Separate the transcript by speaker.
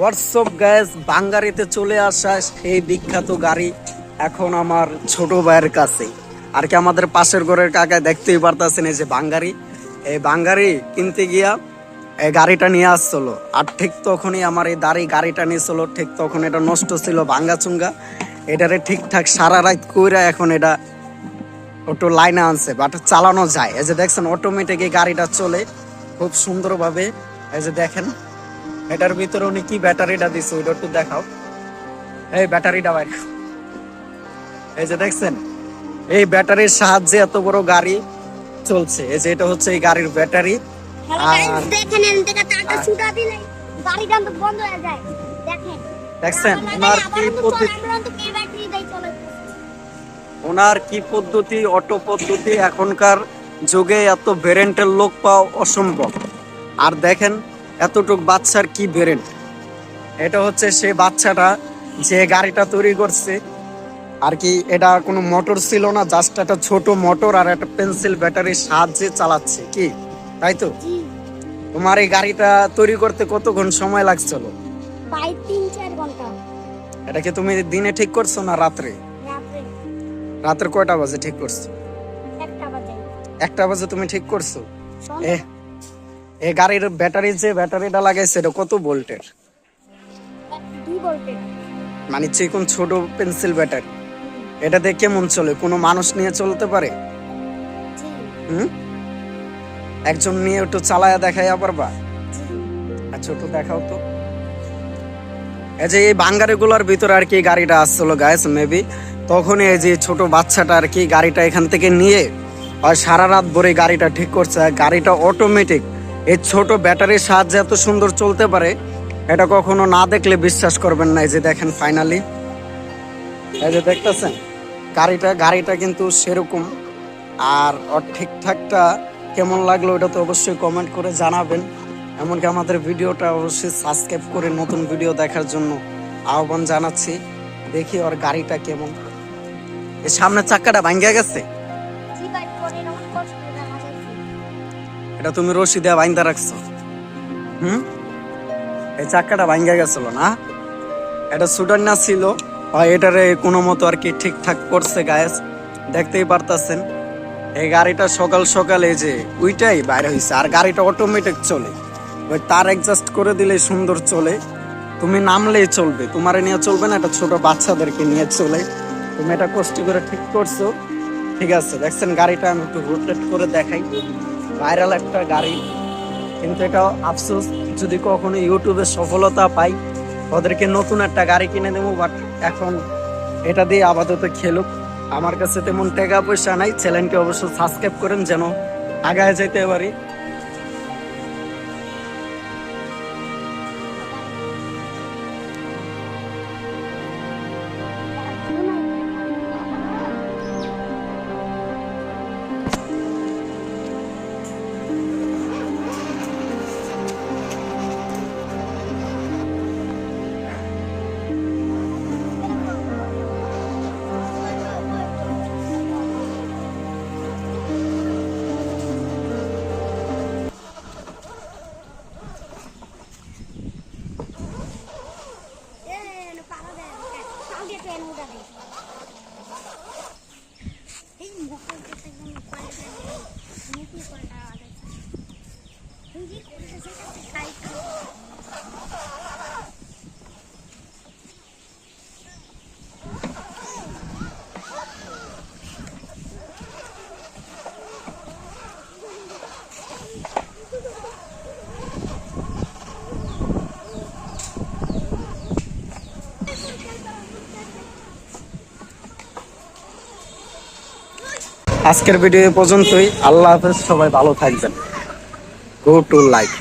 Speaker 1: WhatsApp gas বাঙ্গারিতে চলে আসা সেই বিখ্যাত গাড়ি এখন আমার ছোট ভাইয়ের কাছে। আর কি আমাদের পাশের ঘরের কাকা দেখতেই পারতেছেন, এই যে বাঙ্গারি, এই বাঙ্গারি কিনতে গিয়া এই গাড়িটা নিয়ে আসছিল। আর ঠিক তখনই আমার এই গাড়িটা নিয়েছিল, ঠিক তখন এটা নষ্ট ছিল, ভাঙ্গা চুঙ্গা। এটারে ঠিকঠাক সারা রাত কইরা এখন এটা একটু লাইনে আনছে, বাট চালানো যায়। এই যে দেখছেন অটোমেটিক এই গাড়িটা চলে খুব সুন্দরভাবে। এই যে দেখেন এটার ভিতরে উনি কি ব্যাটারিটা দিচ্ছে ওইটা একটু দেখাও। এই ব্যাটারিটা ভাই, এই যে দেখছেন এই ব্যাটারির সাহায্যে এত বড় গাড়ি চলছে। এই যে এটা হচ্ছে এই গাড়ির ব্যাটারি। দেখছেন ওনার কি পদ্ধতি, অটো পদ্ধতি। এখনকার যুগে এত ভেরিয়েন্টের লোক পাওয়া অসম্ভব। আর দেখেন এতটুক বাচ্চার কি ভেরিয়েন্ট। এটা হচ্ছে সে বাচ্চাটা যে গাড়িটা তৈরি করছে। আর কি এটা কোনো মোটর ছিল না, জাস্ট একটা ছোট মোটর আর একটা পেন্সিল ব্যাটারির সাহায্যে চালাচ্ছে, কি তাই তো? তোমার এই গাড়িটা তৈরি করতে কতক্ষণ সময় লাগছিল?
Speaker 2: প্রায় 3-4 ঘন্টা।
Speaker 1: এটা কি তুমি দিনে ঠিক করছো না রাত্রে? রাত্রে কয়টা বাজে ঠিক করছো? 1টা বাজে তুমি ঠিক করছো? এই গাড়ির ব্যাটারি যে ব্যাটারিটা লাগাইছে এটা কত ভোল্টের?
Speaker 2: 2 ভোল্টের।
Speaker 1: মানে চিকন ছোট পেন্সিল ব্যাটারি। এটাতে কেমন চলে? কোনো মানুষ নিয়ে চলতে পারে? একজন নিয়ে একটু চালায়া দেখাইয়া পারবা? আচ্ছা একটু দেখাও তো। এই যে এই বাঙ্গারিগুলোর ভিতরে আর কি গাড়িটা আসছিল গাইস, মেবি তখন এই যে ছোট বাচ্চাটা আর কি গাড়িটা এখান থেকে নিয়ে আর সারা রাত ভরে গাড়িটা ঠিক করছে। গাড়িটা অটোমেটিক এই ছোট ব্যাটারির সাহায্যে এত সুন্দর চলতে পারে, এটা কখনো না দেখলে বিশ্বাস করবেন না। এই যে দেখেন ফাইনালি, এই যে দেখতেছেন গাড়িটা কিন্তু সেরকম। আর ওর ঠিকঠাকটা কেমন লাগলো এটা তো অবশ্যই কমেন্ট করে জানাবেন। এমনকি আমাদের ভিডিওটা অবশ্যই সাবস্ক্রাইব করে নতুন ভিডিও দেখার জন্য আহ্বান জানাচ্ছি। দেখি ওর গাড়িটা কেমন। এই সামনের চাক্কাটা ভাঙ্গা গেছে, এটা তুমি রশি দিয়ে বাইন্ধা রাখছো? এই চাক্কাটা ভাঙ্গা গেছিল না, এটা সুডান না ছিল। এটারে কোনো মতো আর কি ঠিকঠাক করছে গায়েস, দেখতেই পারতাছেন। এই গাড়িটা সকাল সকাল এই যে ওইটাই বাইরে হয়েছে। আর গাড়িটা অটোমেটিক চলে, ওই তার অ্যাডজাস্ট করে দিলে সুন্দর চলে। তুমি নামলেই চলবে, তোমার নিয়ে চলবে না, এটা ছোট বাচ্চাদেরকে নিয়ে চলে। তুমি এটা কষ্ট করে ঠিক করছো, ঠিক আছে। দেখছেন গাড়িটা আমি একটু রোটেট করে দেখাই, ভাইরাল একটা গাড়ি। কিন্তু এটা আফসোস, যদি কখনো ইউটিউবে সফলতা পাই ওদেরকে নতুন একটা গাড়ি কিনে দেবো। বাট এখন এটা দিয়ে আপাতত খেলুক। আমার কাছে তেমন টাকা পয়সা নাই। চ্যানেলটি অবশ্যই সাবস্ক্রাইব করেন যেন আগায় যেতে পারি। আজকের ভিডিও পর্যন্তই। আল্লাহ হাফেজ, সবাই ভালো থাকবেন। Go to life.